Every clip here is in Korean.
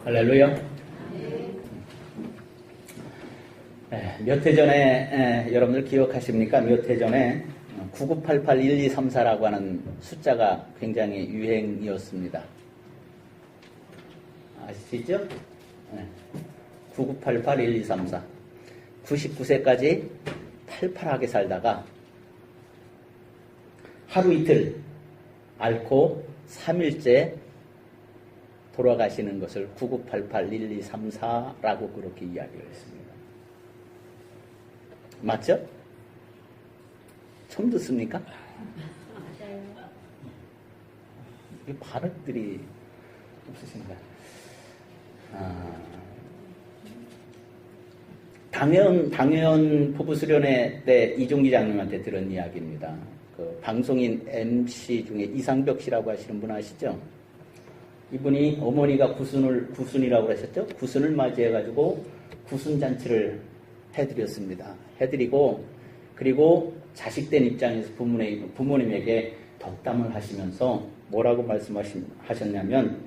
할렐루야. 몇 해 전에 여러분들 기억하십니까? 몇 해 전에 99881234라고 하는 숫자가 굉장히 유행이었습니다. 아시죠? 99881234 99세까지 팔팔하게 살다가 하루 이틀 앓고 3일째 돌아가시는 것을 99881234라고 그렇게 이야기를 했습니다. 맞죠? 처음 듣습니까? 맞아요. 이 발음들이 없으신가? 당연 부부 수련회 때 이종기 장님한테 들은 이야기입니다. 그 방송인 MC 중에 이상벽 씨라고 하시는 분 아시죠? 이분이 어머니가 구순이라고 하셨죠? 구순을 맞이해가지고 구순잔치를 해드렸습니다. 해드리고, 그리고 자식된 입장에서 부모님에게 덕담을 하시면서 뭐라고 말씀하셨냐면,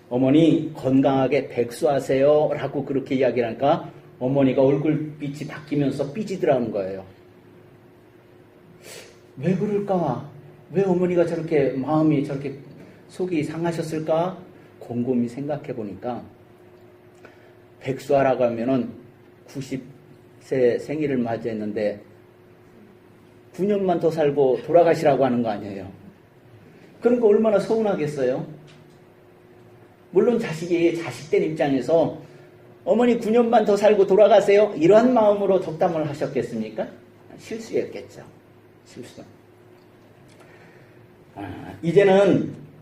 어머니 건강하게 백수하세요 라고 그렇게 이야기를 하니까 어머니가 얼굴빛이 바뀌면서 삐지더라는 거예요. 왜 그럴까? 왜 어머니가 저렇게 마음이 저렇게 속이 상하셨을까? 곰곰이 생각해 보니까 백수하라고 하면은 90세 생일을 맞이했는데 9년만 더 살고 돌아가시라고 하는 거 아니에요. 그러니까 얼마나 서운하겠어요? 물론 자식된 입장에서 어머니 9년만 더 살고 돌아가세요? 이러한 마음으로 덕담을 하셨겠습니까? 실수였겠죠. 실수.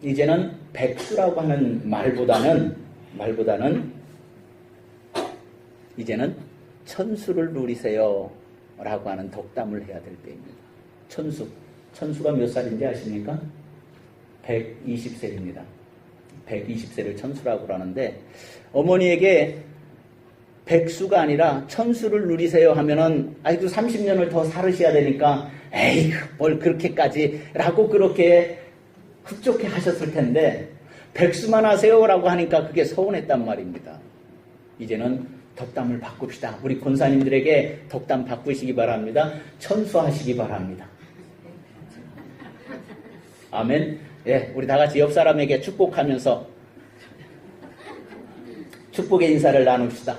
이제는 백수라고 하는 말보다는 이제는 천수를 누리세요 라고 하는 덕담을 해야 될 때입니다. 천수가 몇 살인지 아십니까? 120세입니다. 120세를 천수라고 하는데, 어머니에게 백수가 아니라 천수를 누리세요 하면은 아이고 30년을 더 살으셔야 되니까 에이 뭘 그렇게까지 라고 그렇게 흡족해 하셨을 텐데, 백수만 하세요라고 하니까 그게 서운했단 말입니다. 이제는 덕담을 바꿉시다. 우리 권사님들에게 덕담 바꾸시기 바랍니다. 천수하시기 바랍니다. 아멘. 예, 우리 다 같이 옆 사람에게 축복하면서 축복의 인사를 나눕시다.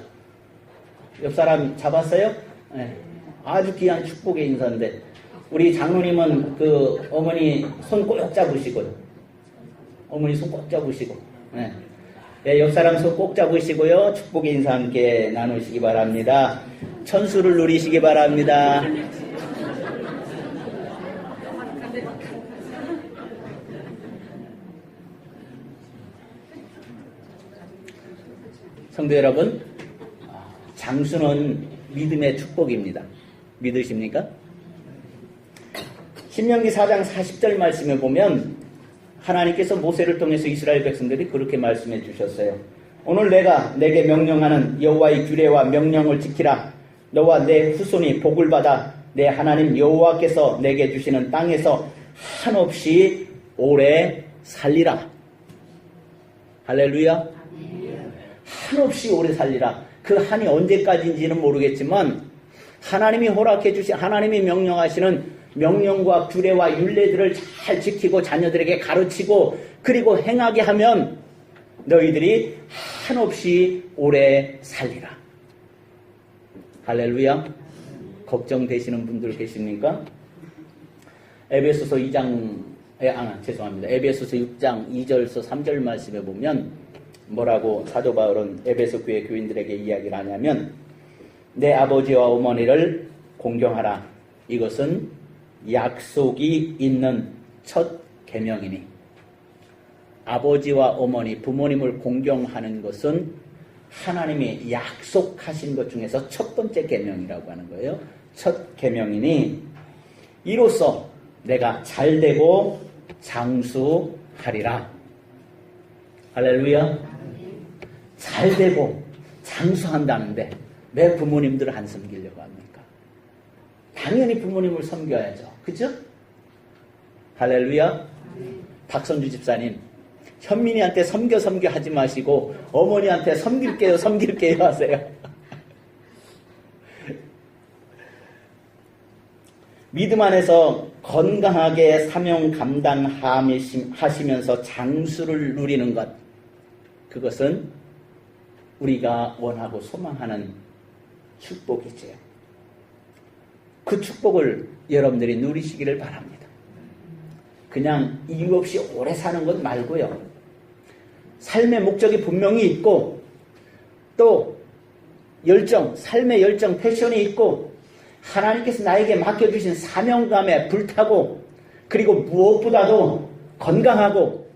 옆 사람 잡았어요? 예, 아주 귀한 축복의 인사인데, 우리 장로님은 그 어머니 손 꼭 잡으시고요. 어머니 손 꼭 잡으시고, 예. 예, 옆 사람 손 꼭 잡으시고요. 축복의 인사 함께 나누시기 바랍니다. 천수를 누리시기 바랍니다. 성도 여러분, 장수는 믿음의 축복입니다. 믿으십니까? 신명기 4장 40절 말씀에 보면 하나님께서 모세를 통해서 이스라엘 백성들이 그렇게 말씀해 주셨어요. 오늘 내가 내게 명령하는 여호와의 규례와 명령을 지키라. 너와 내 후손이 복을 받아 내 하나님 여호와께서 내게 주시는 땅에서 한없이 오래 살리라. 할렐루야. 한없이 오래 살리라. 그 한이 언제까지인지는 모르겠지만 하나님이 허락해 주신, 하나님이 명령하시는 명령과 규례와 율례들을 잘 지키고 자녀들에게 가르치고 그리고 행하게 하면 너희들이 한없이 오래 살리라. 할렐루야. 걱정되시는 분들 계십니까? 에베소서 6장 2절에서 3절 말씀에 보면 뭐라고 사도 바울은 에베소 교회 교인들에게 이야기를 하냐면, 내 아버지와 어머니를 공경하라. 이것은 약속이 있는 첫 계명이니. 아버지와 어머니, 부모님을 공경하는 것은 하나님이 약속하신 것 중에서 첫 번째 계명이라고 하는 거예요. 첫 계명이니 이로써 내가 잘되고 장수하리라. 할렐루야. 잘되고 장수한다는데 왜 부모님들을 안 섬기려고 합니까? 당연히 부모님을 섬겨야죠. 그죠? 할렐루야. 박선주 집사님, 현민이한테 섬겨 하지 마시고 어머니한테 섬길게요 하세요. 믿음 안에서 건강하게 사명 감당하시면서 장수를 누리는 것, 그것은 우리가 원하고 소망하는 축복이지요. 그 축복을 여러분들이 누리시기를 바랍니다. 그냥 이유 없이 오래 사는 것 말고요. 삶의 목적이 분명히 있고 또 삶의 열정, 패션이 있고 하나님께서 나에게 맡겨주신 사명감에 불타고 그리고 무엇보다도 건강하고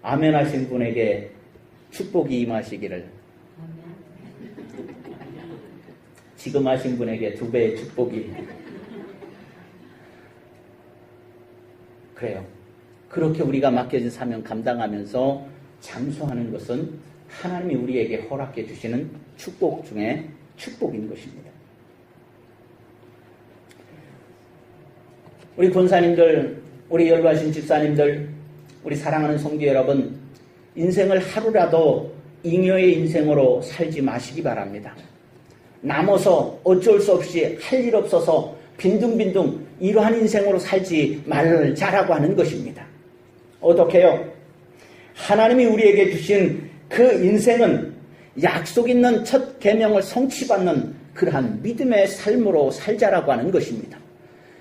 아멘 하신 분에게 축복이 임하시기를, 지금 하신 분에게 2배의 축복이, 그래요. 그렇게 우리가 맡겨진 사명 감당하면서 장수하는 것은 하나님이 우리에게 허락해 주시는 축복 중에 축복인 것입니다. 우리 권사님들, 우리 열과신 집사님들, 우리 사랑하는 성도 여러분, 인생을 하루라도 잉여의 인생으로 살지 마시기 바랍니다. 남아서 어쩔 수 없이 할 일 없어서 빈둥빈둥 이러한 인생으로 살지 말자라고 하는 것입니다. 어떻게요? 하나님이 우리에게 주신 그 인생은 약속 있는 첫 계명을 성취받는 그러한 믿음의 삶으로 살자라고 하는 것입니다.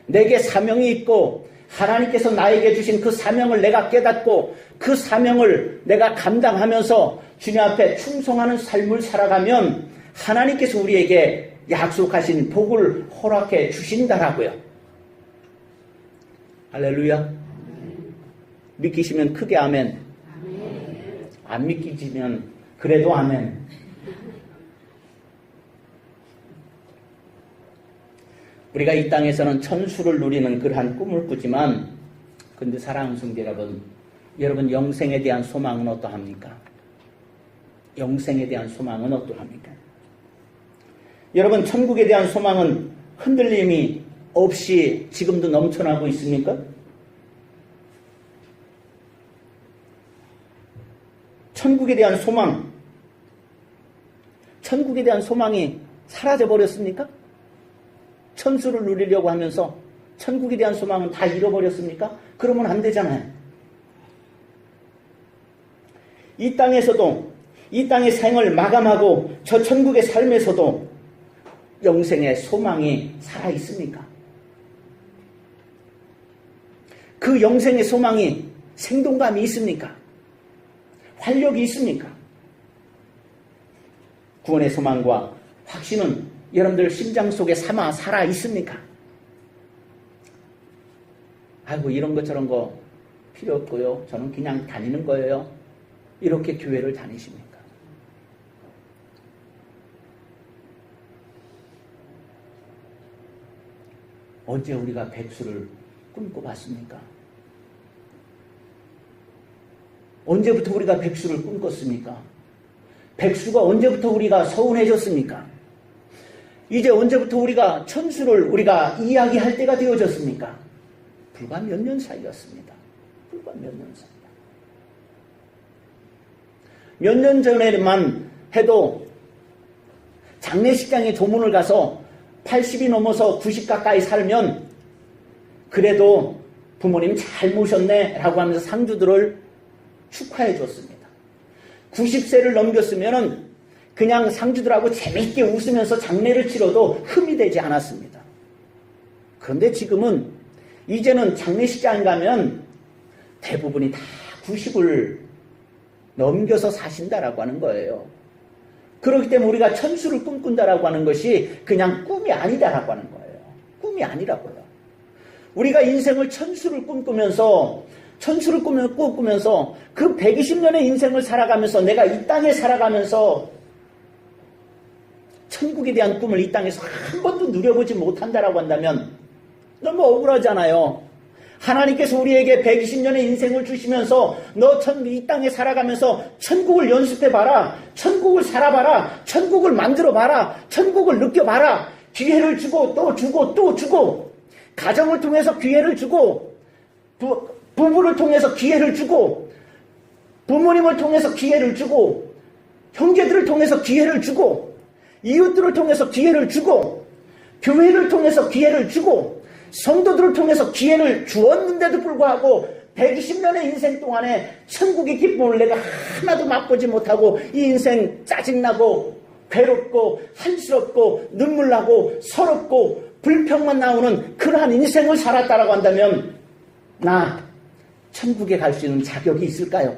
내게 사명이 있고 하나님께서 나에게 주신 그 사명을 내가 깨닫고 그 사명을 내가 감당하면서 주님 앞에 충성하는 삶을 살아가면 하나님께서 우리에게 약속하신 복을 허락해 주신다라고요. 할렐루야. 믿기시면 크게 아멘. 안 믿기시면 그래도 아멘. 우리가 이 땅에서는 천수를 누리는 그러한 꿈을 꾸지만, 근데 사랑하는 성도 여러분 영생에 대한 소망은 어떠합니까? 영생에 대한 소망은 어떠합니까? 여러분 천국에 대한 소망은 흔들림이 없이 지금도 넘쳐나고 있습니까? 천국에 대한 소망이 사라져 버렸습니까? 천수를 누리려고 하면서 천국에 대한 소망은 다 잃어버렸습니까? 그러면 안 되잖아요. 이 땅에서도, 이 땅의 생을 마감하고 저 천국의 삶에서도 영생의 소망이 살아있습니까? 그 영생의 소망이 생동감이 있습니까? 활력이 있습니까? 구원의 소망과 확신은 여러분들 심장 속에 살아 있습니까? 아이고 이런 거 저런 거 필요 없고요. 저는 그냥 다니는 거예요. 이렇게 교회를 다니십니까? 언제 우리가 백수를 꿈꿔봤습니까? 언제부터 우리가 백수를 꿈꿨습니까? 백수가 언제부터 우리가 서운해졌습니까? 이제 언제부터 우리가 천수를 우리가 이야기할 때가 되어졌습니까? 불과 몇 년 사이였습니다. 불과 몇 년 사이. 몇 년 전에만 해도 장례식장에 조문을 가서 80이 넘어서 90 가까이 살면 그래도 부모님 잘 모셨네 라고 하면서 상주들을 축하해 줬습니다. 90세를 넘겼으면 그냥 상주들하고 재미있게 웃으면서 장례를 치러도 흠이 되지 않았습니다. 그런데 지금은 이제는 장례식장 가면 대부분이 다 90을 넘겨서 사신다라고 하는 거예요. 그렇기 때문에 우리가 천수를 꿈꾼다라고 하는 것이 그냥 꿈이 아니다라고 하는 거예요. 꿈이 아니라고요. 우리가 인생을 천수를 꿈꾸면서 그 120년의 인생을 살아가면서 내가 이 땅에 살아가면서 천국에 대한 꿈을 이 땅에서 한 번도 누려보지 못한다라고 한다면 너무 억울하잖아요. 하나님께서 우리에게 120년의 인생을 주시면서 너 이 땅에 살아가면서 천국을 연습해봐라. 천국을 살아봐라. 천국을 만들어봐라. 천국을 느껴봐라. 기회를 주고 또 주고 또 주고 가정을 통해서 기회를 주고 부부를 통해서 기회를 주고, 부모님을 통해서 기회를 주고, 형제들을 통해서 기회를 주고, 이웃들을 통해서 기회를 주고, 교회를 통해서 기회를 주고, 성도들을 통해서 기회를 주었는데도 불구하고 120년의 인생 동안에 천국의 기쁨을 내가 하나도 맛보지 못하고 이 인생 짜증나고 괴롭고 한스럽고 눈물나고 서럽고 불평만 나오는 그러한 인생을 살았다라고 한다면 나 천국에 갈 수 있는 자격이 있을까요?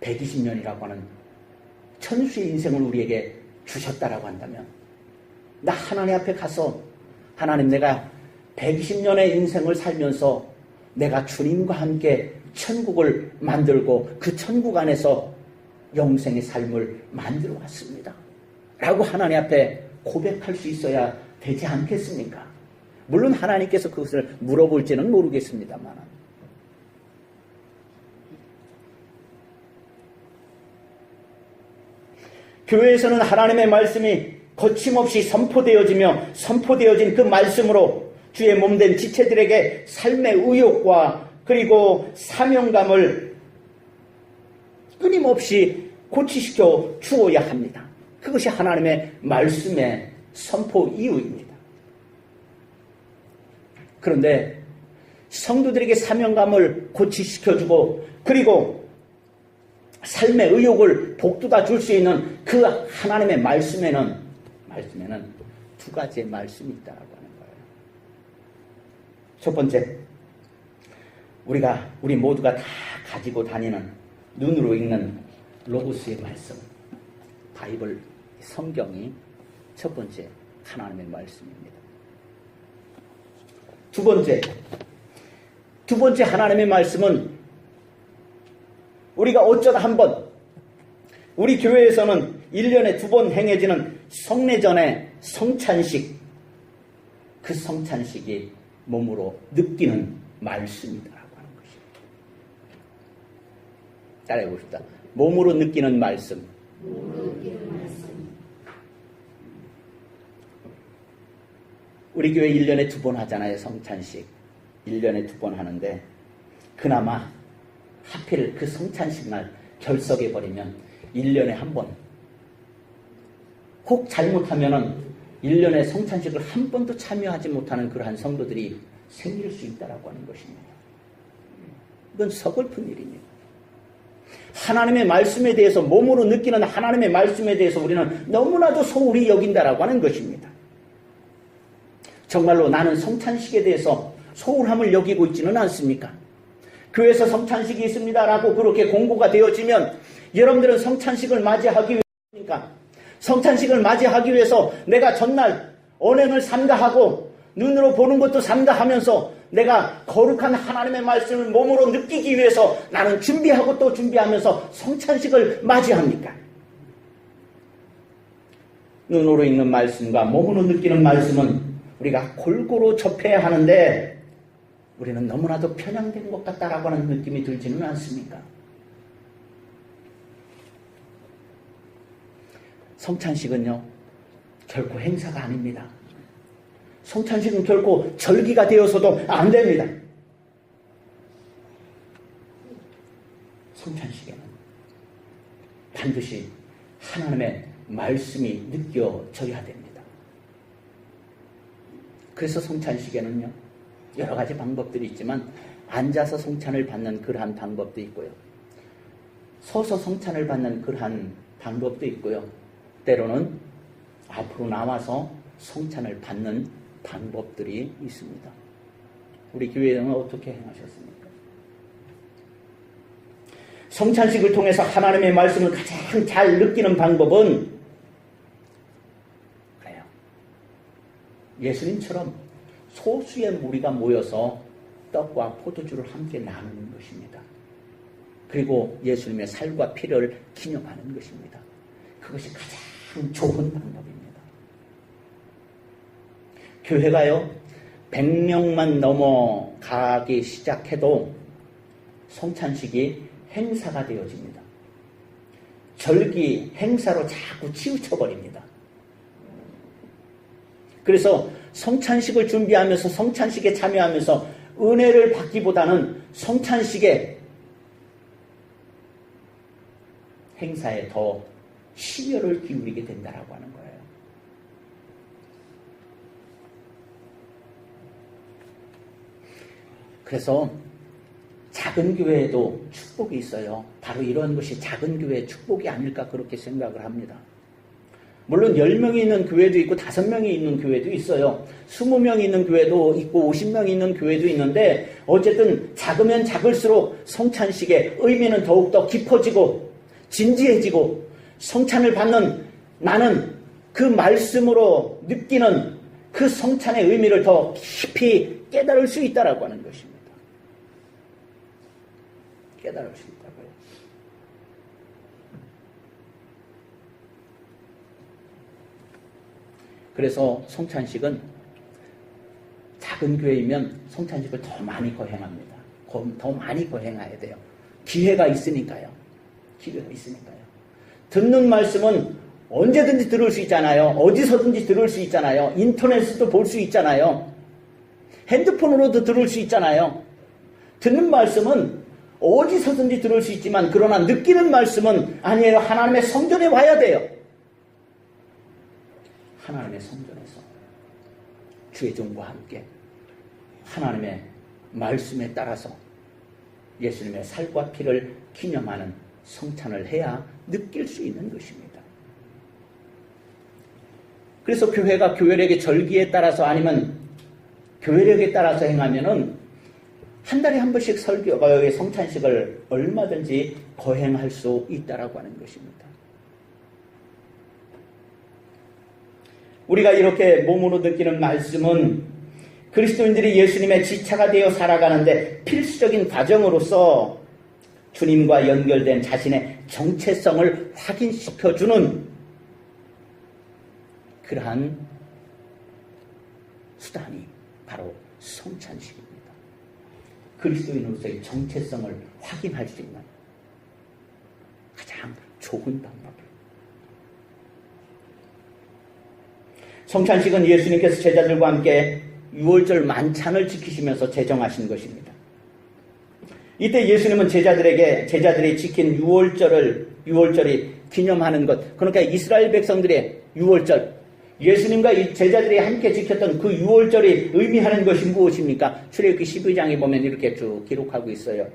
120년이라고 하는 천수의 인생을 우리에게 주셨다라고 한다면 나 하나님 앞에 가서 하나님, 내가 120년의 인생을 살면서 내가 주님과 함께 천국을 만들고 그 천국 안에서 영생의 삶을 만들어 왔습니다 라고 하나님 앞에 고백할 수 있어야 되지 않겠습니까? 물론 하나님께서 그것을 물어볼지는 모르겠습니다만, 교회에서는 하나님의 말씀이 거침없이 선포되어진 그 말씀으로 주의 몸된 지체들에게 삶의 의욕과 그리고 사명감을 끊임없이 고취시켜 주어야 합니다. 그것이 하나님의 말씀의 선포 이유입니다. 그런데 성도들에게 사명감을 고취시켜주고 그리고 삶의 의욕을 복돋아 줄 수 있는 그 하나님의 말씀에는 두 가지의 말씀이 있다고 하는 거예요. 첫 번째, 우리 모두가 다 가지고 다니는 눈으로 읽는 로고스의 말씀, 바이블, 성경이 첫 번째 하나님의 말씀입니다. 두 번째 하나님의 말씀은 우리가 어쩌다 한번 우리 교회에서는 1년에 2번 행해지는 성례전의 성찬식, 그 성찬식이 몸으로 느끼는 말씀이라고 하는 것입니다. 따라해 봅시다. 몸으로 느끼는 말씀. 우리 교회 1년에 2번 하잖아요. 성찬식. 1년에 2번 하는데 그나마 하필 그 성찬식 날 결석해버리면 1년에 한 번, 혹 잘못하면은 1년에 성찬식을 한 번도 참여하지 못하는 그러한 성도들이 생길 수 있다라고 하는 것입니다. 이건 서글픈 일입니다. 하나님의 말씀에 대해서 몸으로 느끼는 하나님의 말씀에 대해서 우리는 너무나도 소홀히 여긴다라고 하는 것입니다. 정말로 나는 성찬식에 대해서 소홀함을 여기고 있지는 않습니까? 교회에서 성찬식이 있습니다라고 그렇게 공고가 되어지면 여러분들은 성찬식을 맞이하기 위해서입니까? 성찬식을 맞이하기 위해서 내가 전날 언행을 삼가하고 눈으로 보는 것도 삼가하면서 내가 거룩한 하나님의 말씀을 몸으로 느끼기 위해서 나는 준비하고 또 준비하면서 성찬식을 맞이합니까? 눈으로 읽는 말씀과 몸으로 느끼는 말씀은 우리가 골고루 접해야 하는데 우리는 너무나도 편향된 것 같다라고 하는 느낌이 들지는 않습니까? 성찬식은요, 결코 행사가 아닙니다. 성찬식은 결코 절기가 되어서도 안 됩니다. 성찬식에는 반드시 하나님의 말씀이 느껴져야 됩니다. 그래서 성찬식에는요, 여러 가지 방법들이 있지만 앉아서 성찬을 받는 그러한 방법도 있고요. 서서 성찬을 받는 그러한 방법도 있고요. 때로는 앞으로 나와서 성찬을 받는 방법들이 있습니다. 우리 교회는 어떻게 행하셨습니까? 성찬식을 통해서 하나님의 말씀을 가장 잘 느끼는 방법은 그래요. 예수님처럼 소수의 무리가 모여서 떡과 포도주를 함께 나누는 것입니다. 그리고 예수님의 살과 피를 기념하는 것입니다. 그것이 가장 좋은 방법입니다. 교회가요, 100명만 넘어가기 시작해도 성찬식이 행사가 되어집니다. 절기, 행사로 자꾸 치우쳐버립니다. 그래서 성찬식을 준비하면서 성찬식에 참여하면서 은혜를 받기보다는 성찬식의 행사에 더 심혈을 기울이게 된다라고 하는 거예요. 그래서 작은 교회에도 축복이 있어요. 바로 이런 것이 작은 교회의 축복이 아닐까 그렇게 생각을 합니다. 물론 10명이 있는 교회도 있고 5명이 있는 교회도 있어요. 20명이 있는 교회도 있고 50명이 있는 교회도 있는데 어쨌든 작으면 작을수록 성찬식의 의미는 더욱더 깊어지고 진지해지고 성찬을 받는 나는 그 말씀으로 느끼는 그 성찬의 의미를 더 깊이 깨달을 수 있다라고 하는 것입니다. 깨달을 수 있다고요. 그래서 성찬식은 작은 교회이면 성찬식을 더 많이 거행합니다. 더 많이 거행해야 돼요. 기회가 있으니까요. 기회가 있으니까요. 듣는 말씀은 언제든지 들을 수 있잖아요. 어디서든지 들을 수 있잖아요. 인터넷에도 볼 수 있잖아요. 핸드폰으로도 들을 수 있잖아요. 듣는 말씀은 어디서든지 들을 수 있지만 그러나 느끼는 말씀은 아니에요. 하나님의 성전에 와야 돼요. 하나님의 성전에서 주의 종과 함께 하나님의 말씀에 따라서 예수님의 살과 피를 기념하는 성찬을 해야 느낄 수 있는 것입니다. 그래서 교회가 교회력의 절기에 따라서 아니면 교회력에 따라서 행하면은 한 달에 한 번씩 설교의 성찬식을 얼마든지 거행할 수 있다라고 하는 것입니다. 우리가 이렇게 몸으로 느끼는 말씀은 그리스도인들이 예수님의 지체가 되어 살아가는데 필수적인 과정으로서 주님과 연결된 자신의 정체성을 확인시켜주는 그러한 수단이 바로 성찬식입니다. 그리스도인으로서의 정체성을 확인할 수 있는 가장 좋은 방법입니다. 성찬식은 예수님께서 제자들과 함께 유월절 만찬을 지키시면서 제정하신 것입니다. 이때 예수님은 제자들이 지킨 유월절이 기념하는 것, 그러니까 이스라엘 백성들의 유월절, 예수님과 제자들이 함께 지켰던 그 유월절이 의미하는 것이 무엇입니까? 출애굽기 12장에 보면 이렇게 쭉 기록하고 있어요.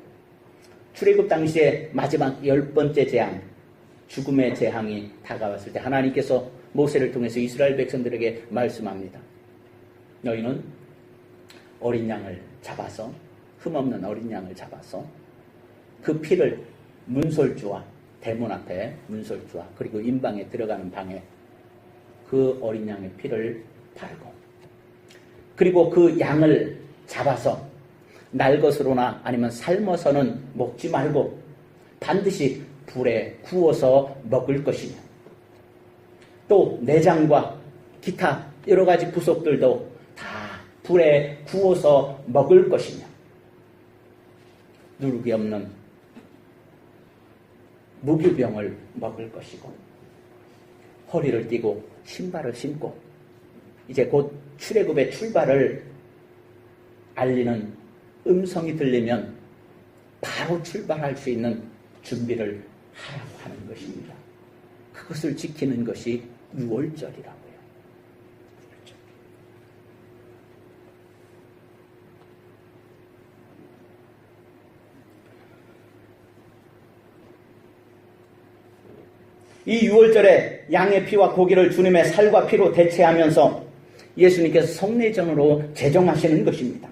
출애굽 당시에 마지막 10번째 재앙, 죽음의 재앙이 다가왔을 때 하나님께서 모세를 통해서 이스라엘 백성들에게 말씀합니다. 너희는 어린 양을 잡아서, 흠없는 어린 양을 잡아서 그 피를 문설주와 대문 앞에 문설주와 그리고 인방에 들어가는 방에 그 어린 양의 피를 바르고, 그리고 그 양을 잡아서 날 것으로나 아니면 삶아서는 먹지 말고 반드시 불에 구워서 먹을 것이며, 또 내장과 기타 여러 가지 부속들도 다 불에 구워서 먹을 것이며, 누룩이 없는 무교병을 먹을 것이고, 허리를 띠고 신발을 신고 이제 곧 출애굽의 출발을 알리는 음성이 들리면 바로 출발할 수 있는 준비를 하라고 하는 것입니다. 그것을 지키는 것이 유월절이라고요. 이 유월절에 양의 피와 고기를 주님의 살과 피로 대체하면서 예수님께서 성례전으로 제정하시는 것입니다.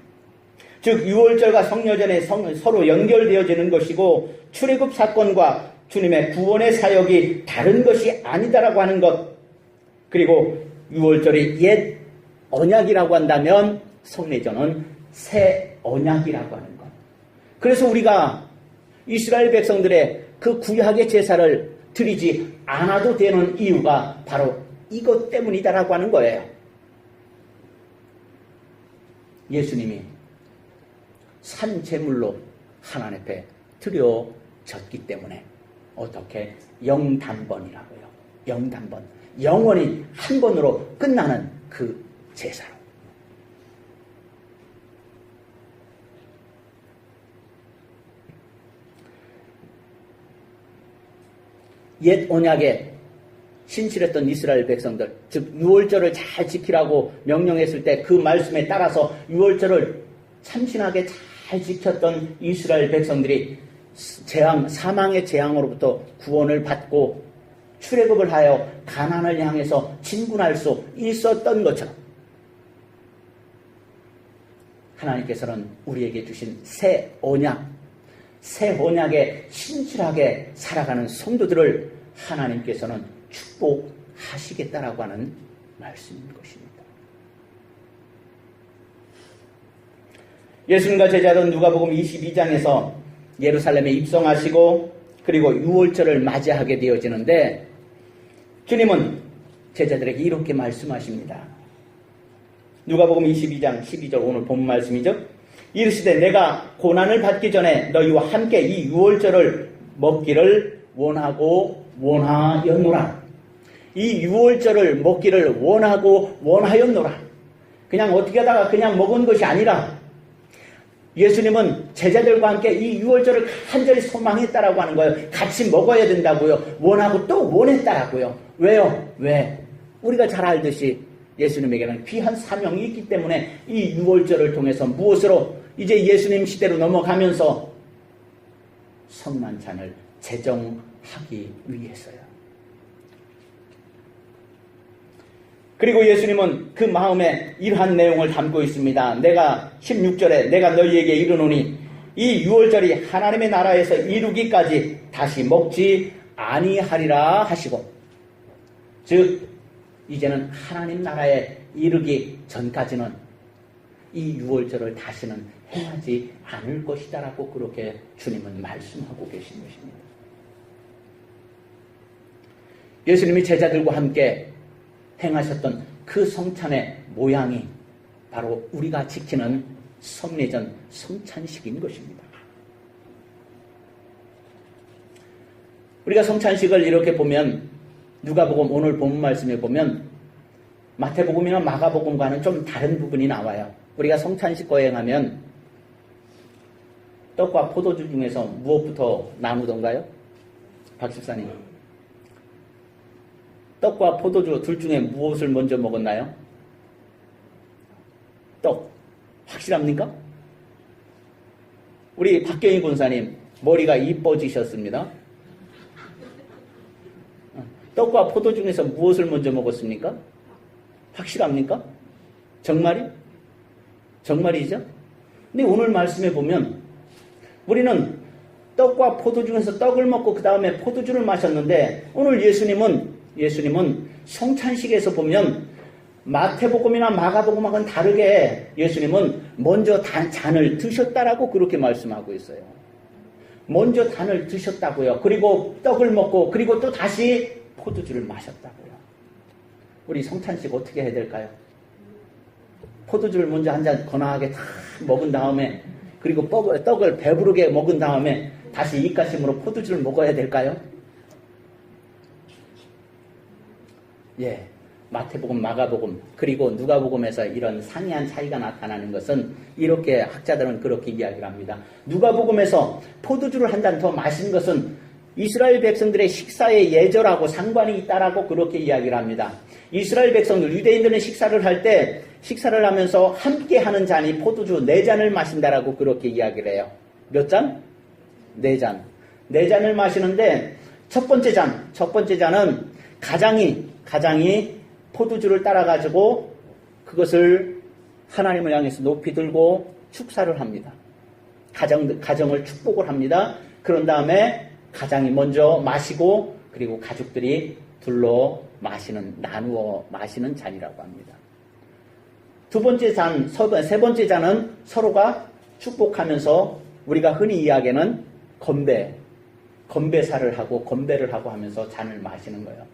즉 유월절과 성례전에 서로 연결되어지는 것이고, 출애굽 사건과 주님의 구원의 사역이 다른 것이 아니다라고 하는 것, 그리고 유월절이 옛 언약이라고 한다면 성례전은 새 언약이라고 하는 것. 그래서 우리가 이스라엘 백성들의 그 구약의 제사를 드리지 않아도 되는 이유가 바로 이것 때문이다라고 하는 거예요. 예수님이 산 제물로 하나님 앞에 드려졌기 때문에 어떻게 영단번이라고요. 영단번. 영원히 한 번으로 끝나는 그 제사로. 옛 언약에 신실했던 이스라엘 백성들, 즉 유월절을 잘 지키라고 명령했을 때 그 말씀에 따라서 유월절을 참신하게 잘 지켰던 이스라엘 백성들이 사망의 재앙으로부터 구원을 받고 출애굽을 하여 가나안을 향해서 진군할 수 있었던 것처럼 하나님께서는 우리에게 주신 새 언약에 신실하게 살아가는 성도들을 하나님께서는 축복하시겠다라고 하는 말씀인 것입니다. 예수님과 제자들은 누가복음 22장에서 예루살렘에 입성하시고 그리고 유월절을 맞이하게 되어지는데 주님은 제자들에게 이렇게 말씀하십니다. 누가복음 22장 12절 오늘 본 말씀이죠. 이르시되 내가 고난을 받기 전에 너희와 함께 이 유월절을 먹기를 원하였노라. 이 유월절을 먹기를 원하였노라. 그냥 어떻게 하다가 그냥 먹은 것이 아니라 예수님은 제자들과 함께 이 유월절을 간절히 소망했다라고 하는 거예요. 같이 먹어야 된다고요. 원하고 또 원했다라고요. 왜요? 왜? 우리가 잘 알듯이 예수님에게는 귀한 사명이 있기 때문에 이 유월절을 통해서 무엇으로 이제 예수님 시대로 넘어가면서 성만찬을 제정하기 위해서요. 그리고 예수님은 그 마음에 이러한 내용을 담고 있습니다. 16절에 내가 너희에게 이르노니 이 유월절이 하나님의 나라에서 이루기까지 다시 먹지 아니하리라 하시고, 즉 이제는 하나님 나라에 이르기 전까지는 이 유월절을 다시는 행하지 않을 것이다라고 그렇게 주님은 말씀하고 계신 것입니다. 예수님이 제자들과 함께 행하셨던 그 성찬의 모양이 바로 우리가 지키는 성례전 성찬식인 것입니다. 우리가 성찬식을 이렇게 보면 누가복음 오늘 본 말씀에 보면 마태복음이나 마가복음과는 좀 다른 부분이 나와요. 우리가 성찬식 거행하면 떡과 포도주 중에서 무엇부터 나누던가요? 박 집사님. 떡과 포도주 둘 중에 무엇을 먼저 먹었나요? 떡. 확실합니까? 우리 박경희 군사님 머리가 이뻐지셨습니다. 떡과 포도 중에서 무엇을 먼저 먹었습니까? 확실합니까? 정말이죠? 근데 오늘 말씀에 보면 우리는 떡과 포도 중에서 떡을 먹고 그 다음에 포도주를 마셨는데 오늘 예수님은 성찬식에서 보면 마태복음이나 마가복음하고는 다르게 예수님은 먼저 잔을 드셨다라고 그렇게 말씀하고 있어요. 먼저 잔을 드셨다고요. 그리고 떡을 먹고 그리고 또 다시 포도주를 마셨다고요. 우리 성찬식 어떻게 해야 될까요? 포도주를 먼저 한 잔 거나하게 다 먹은 다음에 그리고 떡을 배부르게 먹은 다음에 다시 입가심으로 포도주를 먹어야 될까요? 예, 마태복음, 마가복음, 그리고 누가복음에서 이런 상이한 차이가 나타나는 것은 이렇게 학자들은 그렇게 이야기를 합니다. 누가복음에서 포도주를 한 잔 더 마신 것은 이스라엘 백성들의 식사의 예절하고 상관이 있다라고 그렇게 이야기를 합니다. 이스라엘 백성들, 유대인들은 식사를 할 때 식사를 하면서 함께 하는 잔이 포도주 4잔을 마신다라고 그렇게 이야기를 해요. 몇 잔? 4잔. 4잔을 마시는데 첫 번째 잔은 가장이 포도주를 따라가지고 그것을 하나님을 향해서 높이 들고 축사를 합니다. 가정을 축복을 합니다. 그런 다음에 가장이 먼저 마시고 그리고 가족들이 나누어 마시는 잔이라고 합니다. 세 번째 잔은 서로가 축복하면서 우리가 흔히 이야기하는 건배사를 하고 건배를 하고 하면서 잔을 마시는 거예요.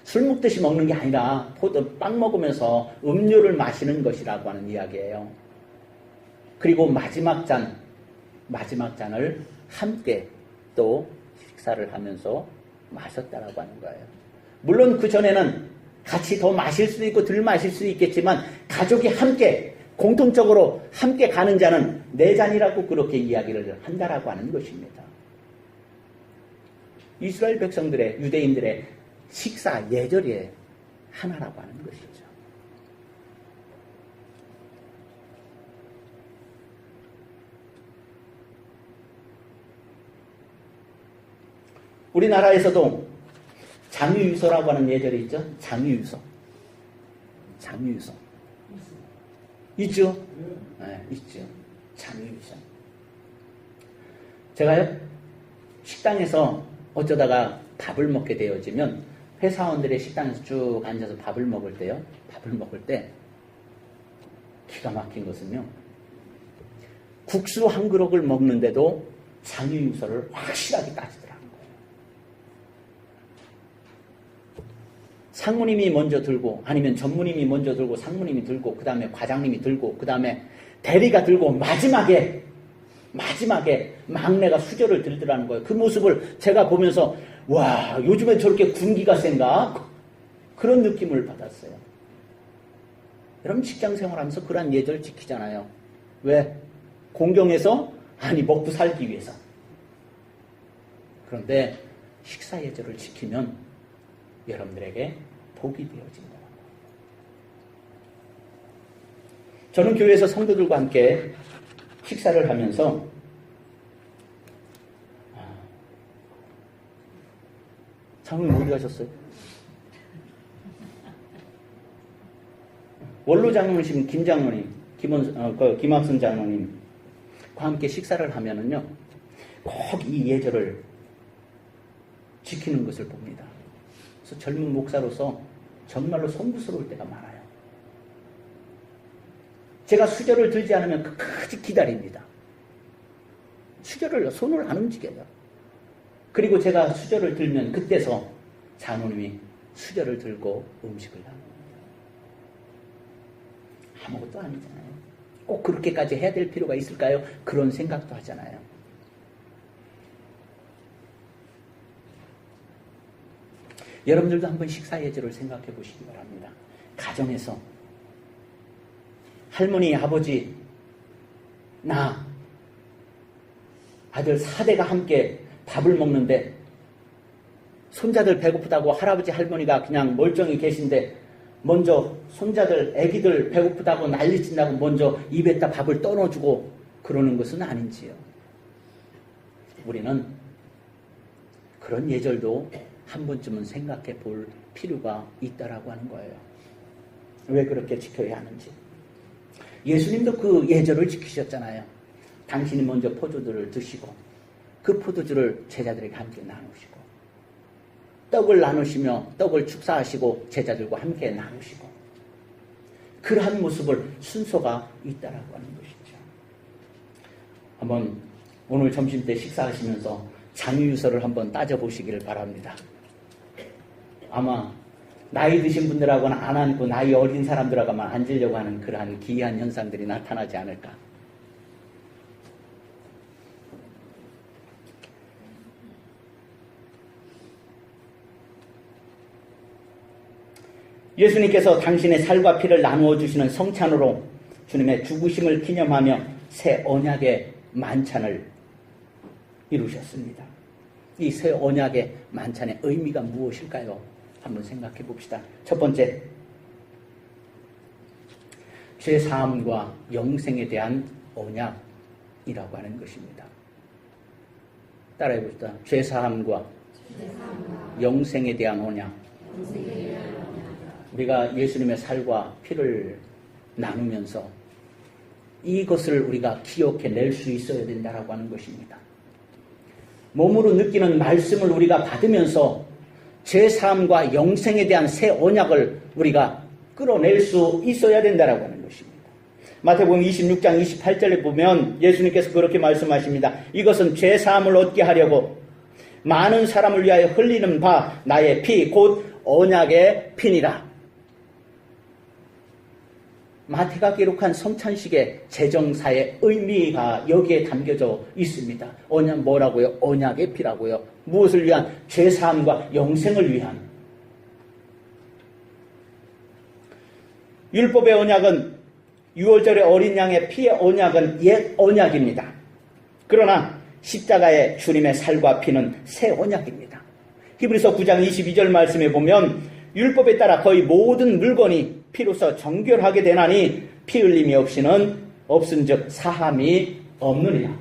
술 먹듯이 먹는 게 아니라 빵 먹으면서 음료를 마시는 것이라고 하는 이야기예요. 그리고 마지막 잔을 함께 또 식사를 하면서 마셨다라고 하는 거예요. 물론 그 전에는 같이 더 마실 수도 있고 덜 마실 수도 있겠지만 가족이 함께 공통적으로 함께 가는 잔은 4잔이라고 그렇게 이야기를 한다라고 하는 것입니다. 이스라엘 백성들의, 유대인들의 식사 예절이 하나라고 하는 것이죠. 우리나라에서도 장유유서라고 하는 예절이 있죠. 장유유서. 장유유서. 있죠? 네, 있죠. 장유유서. 제가요, 식당에서 어쩌다가 밥을 먹게 되어지면 회사원들의 식당에서 쭉 앉아서 밥을 먹을 때요. 밥을 먹을 때 기가 막힌 것은요. 국수 한 그릇을 먹는데도 장유유서를 확실하게 따지더라는 거예요. 상무님이 먼저 들고 아니면 전무님이 먼저 들고 상무님이 들고 그 다음에 과장님이 들고 그 다음에 대리가 들고 마지막에 막내가 수저를 들더라는 거예요. 그 모습을 제가 보면서 와, 요즘엔 저렇게 군기가 센가? 그런 느낌을 받았어요. 여러분 직장 생활하면서 그런 예절 지키잖아요. 왜? 공경해서? 아니, 먹고 살기 위해서. 그런데 식사 예절을 지키면 여러분들에게 복이 되어진다. 저는 교회에서 성도들과 함께 식사를 하면서 장로님 어디 가셨어요? 원로 장로님, 김 장로님, 김학순 장로님과 함께 식사를 하면은요, 꼭 이 예절을 지키는 것을 봅니다. 그래서 젊은 목사로서 정말로 송구스러울 때가 많아요. 제가 수저를 들지 않으면 끝까지 기다립니다. 수저를 손을 안 움직여요. 그리고 제가 수저를 들면 그때서 장로님이 수저를 들고 음식을 나눕니다. 아무것도 아니잖아요. 꼭 그렇게까지 해야 될 필요가 있을까요? 그런 생각도 하잖아요. 여러분들도 한번 식사 예절을 생각해 보시기 바랍니다. 가정에서 할머니, 아버지, 나, 아들 4대가 함께 밥을 먹는데 손자들 배고프다고 할아버지, 할머니가 그냥 멀쩡히 계신데 먼저 손자들, 애기들 배고프다고 난리친다고 먼저 입에다 밥을 떠넣어주고 그러는 것은 아닌지요. 우리는 그런 예절도 한 번쯤은 생각해 볼 필요가 있다라고 하는 거예요. 왜 그렇게 지켜야 하는지. 예수님도 그 예절을 지키셨잖아요. 당신이 먼저 포도주를 드시고 그 포도주를 제자들에게 함께 나누시고 떡을 나누시며 떡을 축사하시고 제자들과 함께 나누시고 그러한 모습을 순서가 있다라고 하는 것이죠. 한번 오늘 점심때 식사하시면서 장유유서를 한번 따져보시기를 바랍니다. 아마 나이 드신 분들하고는 안 앉고 나이 어린 사람들하고만 앉으려고 하는 그러한 기이한 현상들이 나타나지 않을까. 예수님께서 당신의 살과 피를 나누어 주시는 성찬으로 주님의 죽으심을 기념하며 새 언약의 만찬을 이루셨습니다. 이 새 언약의 만찬의 의미가 무엇일까요? 한번 생각해 봅시다. 첫 번째, 죄사함과 영생에 대한 언약이라고 하는 것입니다. 따라해 봅시다. 죄사함과 영생에 대한 언약. 우리가 예수님의 살과 피를 나누면서 이것을 우리가 기억해낼 수 있어야 된다라고 하는 것입니다. 몸으로 느끼는 말씀을 우리가 받으면서 죄사함과 영생에 대한 새 언약을 우리가 끌어낼 수 있어야 된다라고 하는 것입니다. 마태복음 26장 28절에 보면 예수님께서 그렇게 말씀하십니다. 이것은 죄사함을 얻게 하려고 많은 사람을 위하여 흘리는 바 나의 피 곧 언약의 피니라. 마태가 기록한 성찬식의 제정사의 의미가 여기에 담겨져 있습니다. 언약 뭐라고요? 언약의 피라고요. 무엇을 위한? 죄사함과 영생을 위한. 율법의 언약은 6월절의 어린 양의 피의 언약은 옛 언약입니다. 그러나 십자가의 주님의 살과 피는 새 언약입니다. 히브리서 9장 22절 말씀에 보면 율법에 따라 거의 모든 물건이 피로써 정결하게 되나니 피 흘림이 없이는 없은즉 사함이 없느니라.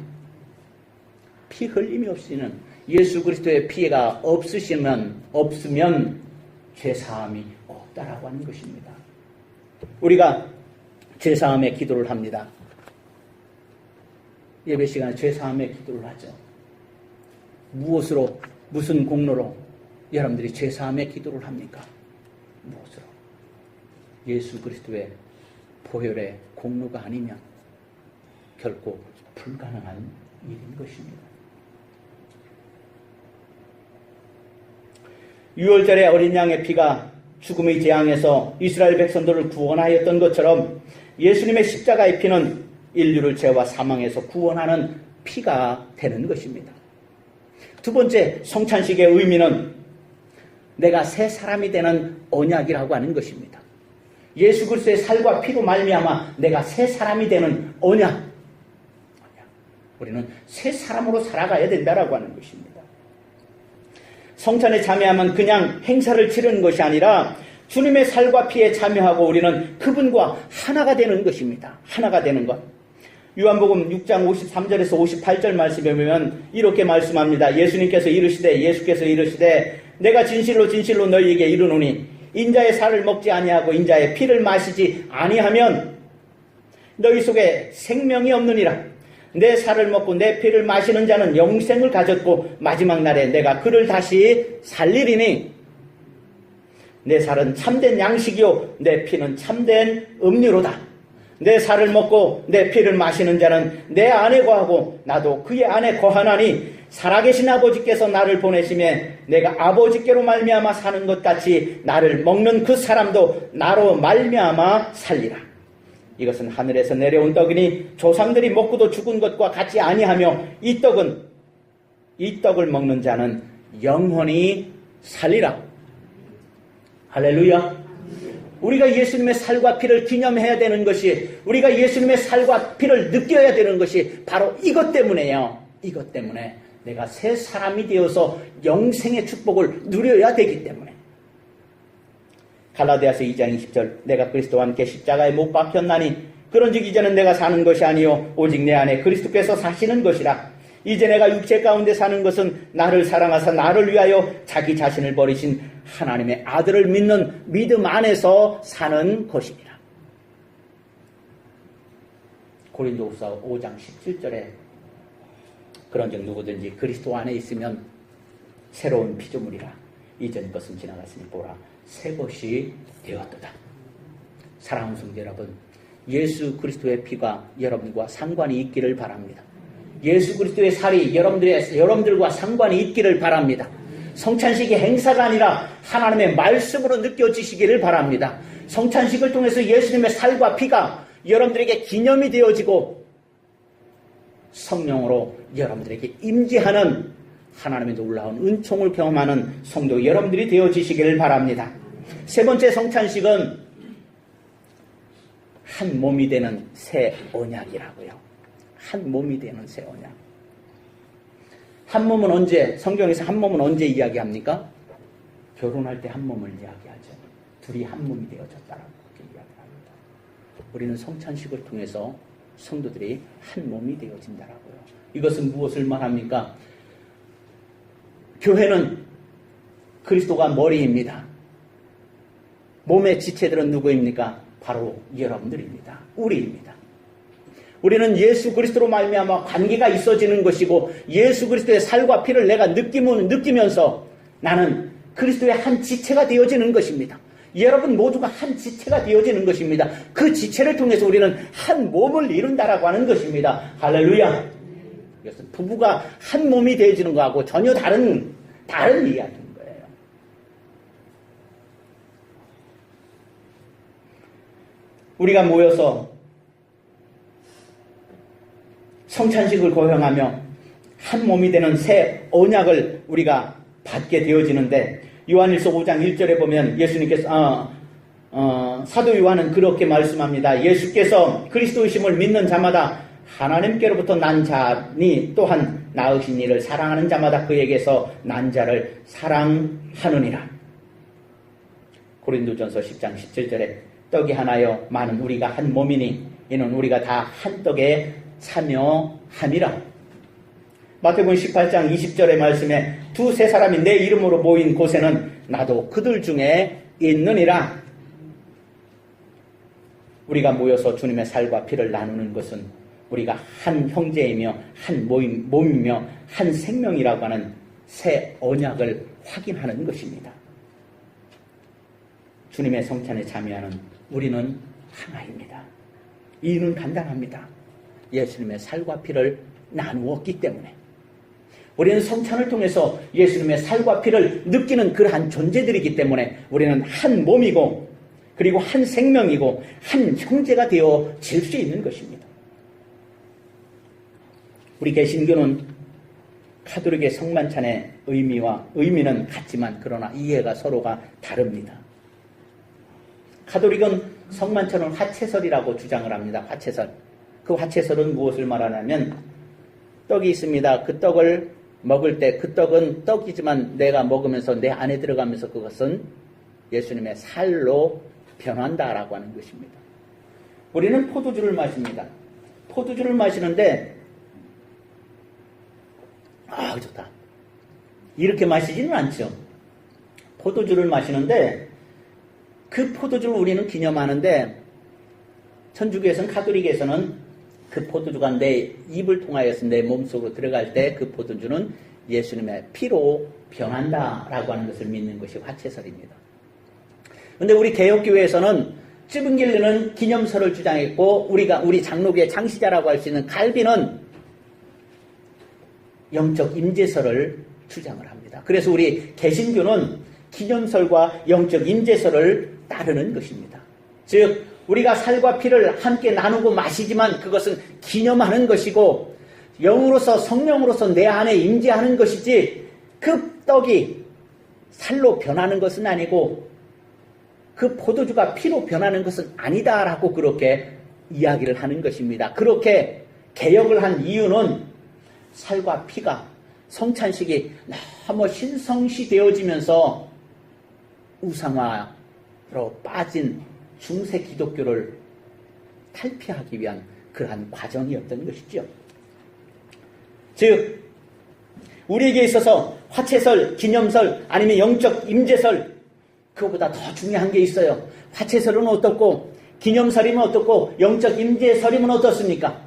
피 흘림이 없이는 예수 그리스도의 피가 없으면 죄사함이 없다라고 하는 것입니다. 우리가 죄사함의 기도를 합니다. 예배 시간에 죄사함의 기도를 하죠. 무엇으로, 무슨 공로로 여러분들이 죄사함의 기도를 합니까? 무엇으로? 예수 그리스도의 보혈의 공로가 아니면 결코 불가능한 일인 것입니다. 유월절에 어린 양의 피가 죽음의 재앙에서 이스라엘 백성들을 구원하였던 것처럼 예수님의 십자가의 피는 인류를 죄와 사망에서 구원하는 피가 되는 것입니다. 두 번째, 성찬식의 의미는 내가 새 사람이 되는 언약이라고 하는 것입니다. 예수 그리스도의 살과 피로 말미암아 내가 새 사람이 되는 언약. 우리는 새 사람으로 살아가야 된다라고 하는 것입니다. 성찬에 참여하면 그냥 행사를 치르는 것이 아니라 주님의 살과 피에 참여하고 우리는 그분과 하나가 되는 것입니다. 하나가 되는 것. 요한복음 6장 53절에서 58절 말씀에 보면 이렇게 말씀합니다. 예수께서 이르시되 내가 진실로 진실로 너희에게 이르노니 인자의 살을 먹지 아니하고 인자의 피를 마시지 아니하면 너희 속에 생명이 없느니라. 내 살을 먹고 내 피를 마시는 자는 영생을 가졌고 마지막 날에 내가 그를 다시 살리리니 내 살은 참된 양식이요 내 피는 참된 음료로다. 내 살을 먹고 내 피를 마시는 자는 내 안에 거하고 나도 그의 안에 거하나니 살아계신 아버지께서 나를 보내심에 내가 아버지께로 말미암아 사는 것 같이 나를 먹는 그 사람도 나로 말미암아 살리라. 이것은 하늘에서 내려온 떡이니 조상들이 먹고도 죽은 것과 같지 아니하며 이 떡을 먹는 자는 영원히 살리라. 할렐루야. 우리가 예수님의 살과 피를 기념해야 되는 것이, 우리가 예수님의 살과 피를 느껴야 되는 것이 바로 이것 때문에요. 이것 때문에 내가 새 사람이 되어서 영생의 축복을 누려야 되기 때문에. 갈라디아서 2장 20절 내가 그리스도와 함께 십자가에 못 박혔나니 그런즉 이제는 내가 사는 것이 아니요 오직 내 안에 그리스도께서 사시는 것이라. 이제 내가 육체 가운데 사는 것은 나를 사랑하사 나를 위하여 자기 자신을 버리신 하나님의 아들을 믿는 믿음 안에서 사는 것이니라. 고린도후서 5장 17절에 그런즉 누구든지 그리스도 안에 있으면 새로운 피조물이라. 이전 것은 지나갔으니 보라 새 것이 되었도다. 사랑하는 성도 여러분, 예수 그리스도의 피가 여러분과 상관이 있기를 바랍니다. 예수 그리스도의 살이 여러분들과 상관이 있기를 바랍니다. 성찬식이 행사가 아니라 하나님의 말씀으로 느껴지시기를 바랍니다. 성찬식을 통해서 예수님의 살과 피가 여러분들에게 기념이 되어지고 성령으로 여러분들에게 임재하는 하나님의 놀라운 은총을 경험하는 성도 여러분들이 되어지시기를 바랍니다. 세 번째 성찬식은 한 몸이 되는 새 언약이라고요. 한 몸이 되는 새 언약. 한 몸은 언제, 성경에서 한 몸은 언제 이야기합니까? 결혼할 때 한 몸을 이야기하죠. 둘이 한 몸이 되어졌다라고 그렇게 이야기합니다. 우리는 성찬식을 통해서 성도들이 한 몸이 되어진다라고요. 이것은 무엇을 말합니까? 교회는 그리스도가 머리입니다. 몸의 지체들은 누구입니까? 바로 여러분들입니다. 우리입니다. 우리는 예수 그리스도로 말미암아 관계가 있어지는 것이고 예수 그리스도의 살과 피를 내가 느끼면서 나는 그리스도의 한 지체가 되어지는 것입니다. 여러분 모두가 한 지체가 되어지는 것입니다. 그 지체를 통해서 우리는 한 몸을 이룬다라고 하는 것입니다. 할렐루야. 그래서 부부가 한 몸이 되어지는 것하고 전혀 다른 이야기인 거예요. 우리가 모여서 성찬식을 고행하며 한 몸이 되는 새 언약을 우리가 받게 되어지는데 요한일서 5장 1절에 보면 예수님께서 사도 요한은 그렇게 말씀합니다. 예수께서 그리스도이심을 믿는 자마다 하나님께로부터 난 자니 또한 낳으신 이를 사랑하는 자마다 그에게서 난 자를 사랑하느니라. 고린도전서 10장 17절에 떡이 하나여 많은 우리가 한 몸이니 이는 우리가 다 한 떡에 참여함이라. 마태복음 18장 20절의 말씀에 두세 사람이 내 이름으로 모인 곳에는 나도 그들 중에 있느니라. 우리가 모여서 주님의 살과 피를 나누는 것은 우리가 한 형제이며 한 몸이며 한 생명이라고 하는 새 언약을 확인하는 것입니다. 주님의 성찬에 참여하는 우리는 하나입니다. 이유는 간단합니다. 예수님의 살과 피를 나누었기 때문에. 우리는 성찬을 통해서 예수님의 살과 피를 느끼는 그러한 존재들이기 때문에 우리는 한 몸이고 그리고 한 생명이고 한 형제가 되어질 수 있는 것입니다. 우리 개신교는 카톨릭의 성만찬의 의미는 같지만 그러나 이해가 서로가 다릅니다. 카톨릭은 성만찬을 화채설이라고 주장을 합니다. 화채설. 그 화채설은 무엇을 말하냐면 떡이 있습니다. 그 떡을 먹을 때 그 떡은 떡이지만 내가 먹으면서 내 안에 들어가면서 그것은 예수님의 살로 변한다라고 하는 것입니다. 우리는 포도주를 마십니다. 포도주를 마시는데 좋다. 이렇게 마시지는 않죠. 포도주를 마시는데 그 포도주를 우리는 기념하는데 천주교에서는 카톨릭에서는 그 포도주가 내 입을 통하여서 내 몸속으로 들어갈 때 그 포도주는 예수님의 피로 변한다라고 하는 것을 믿는 것이 화채설입니다. 그런데 우리 개혁교회에서는 찌분길리는 기념설을 주장했고 우리 장로교의 창시자라고 할 수 있는 갈비는 영적 임재설을 주장을 합니다. 그래서 우리 개신교는 기념설과 영적 임재설을 따르는 것입니다. 즉 우리가 살과 피를 함께 나누고 마시지만 그것은 기념하는 것이고 영으로서 성령으로서 내 안에 임재하는 것이지 그 떡이 살로 변하는 것은 아니고 그 포도주가 피로 변하는 것은 아니다라고 그렇게 이야기를 하는 것입니다. 그렇게 개혁을 한 이유는 살과 피가 성찬식이 너무 신성시 되어지면서 우상화로 빠진 중세 기독교를 탈피하기 위한 그러한 과정이었던 것이죠. 즉 우리에게 있어서 화채설, 기념설 아니면 영적 임재설 그거보다 더 중요한 게 있어요. 화채설은 어떻고 기념설이면 어떻고 영적 임재설이면 어떻습니까?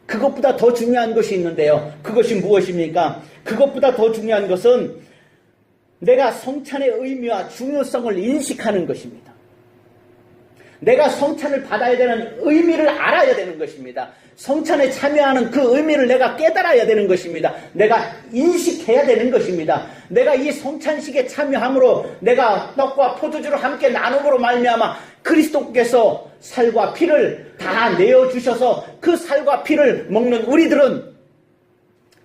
그것보다 더 중요한 것이 있는데요. 그것이 무엇입니까? 그것보다 더 중요한 것은 내가 성찬의 의미와 중요성을 인식하는 것입니다. 내가 성찬을 받아야 되는 의미를 알아야 되는 것입니다. 성찬에 참여하는 그 의미를 내가 깨달아야 되는 것입니다. 내가 인식해야 되는 것입니다. 내가 이 성찬식에 참여함으로 내가 떡과 포도주를 함께 나눔으로 말미암아 그리스도께서 살과 피를 다 내어주셔서 그 살과 피를 먹는 우리들은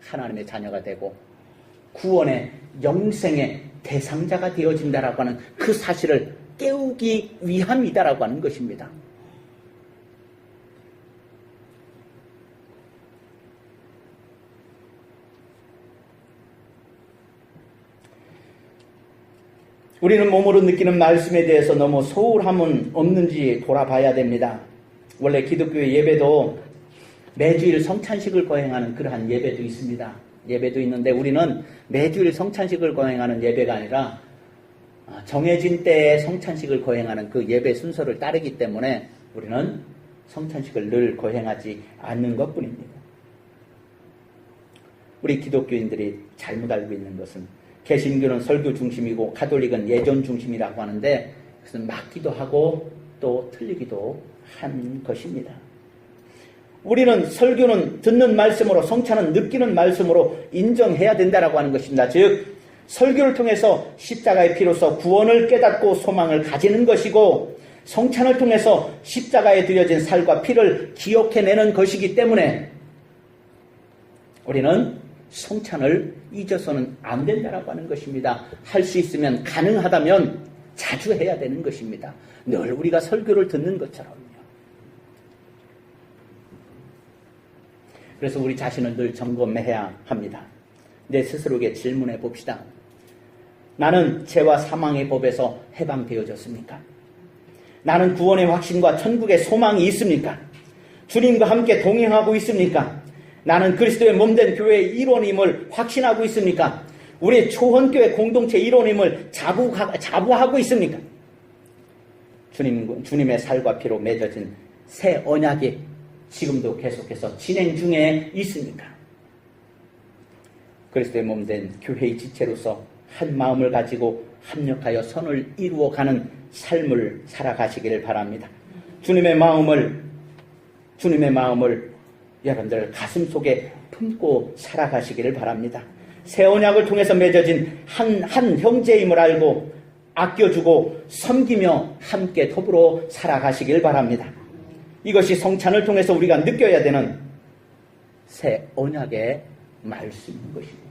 하나님의 자녀가 되고 구원의 영생의 대상자가 되어진다라고 하는 그 사실을 깨우기 위함이다라고 하는 것입니다. 우리는 몸으로 느끼는 말씀에 대해서 너무 소홀함은 없는지 돌아봐야 됩니다. 원래 기독교의 예배도 매주일 성찬식을 거행하는 그러한 예배도 있습니다. 예배도 있는데 우리는 매주일 성찬식을 거행하는 예배가 아니라 정해진 때에 성찬식을 거행하는 그 예배 순서를 따르기 때문에 우리는 성찬식을 늘 거행하지 않는 것뿐입니다. 우리 기독교인들이 잘못 알고 있는 것은 개신교는 설교 중심이고 가톨릭은 예전 중심이라고 하는데 그것은 맞기도 하고 또 틀리기도 한 것입니다. 우리는 설교는 듣는 말씀으로 성찬은 느끼는 말씀으로 인정해야 된다라고 하는 것입니다. 즉 설교를 통해서 십자가의 피로서 구원을 깨닫고 소망을 가지는 것이고 성찬을 통해서 십자가에 드려진 살과 피를 기억해내는 것이기 때문에 우리는 성찬을 잊어서는 안 된다라고 하는 것입니다. 할 수 있으면 가능하다면 자주 해야 되는 것입니다. 늘 우리가 설교를 듣는 것처럼요. 그래서 우리 자신을 늘 점검해야 합니다. 내 스스로에게 질문해 봅시다. 나는 죄와 사망의 법에서 해방되어졌습니까? 나는 구원의 확신과 천국의 소망이 있습니까? 주님과 함께 동행하고 있습니까? 나는 그리스도의 몸된 교회의 일원임을 확신하고 있습니까? 우리 초원교회 공동체 일원임을 자부하고 있습니까? 주님의 살과 피로 맺어진 새 언약이 지금도 계속해서 진행 중에 있습니까? 그리스도의 몸된 교회의 지체로서 한 마음을 가지고 합력하여 선을 이루어가는 삶을 살아가시기를 바랍니다. 주님의 마음을 여러분들 가슴 속에 품고 살아가시기를 바랍니다. 새 언약을 통해서 맺어진 한 형제임을 알고 아껴주고 섬기며 함께 더불어 살아가시길 바랍니다. 이것이 성찬을 통해서 우리가 느껴야 되는 새 언약의 말씀인 것입니다.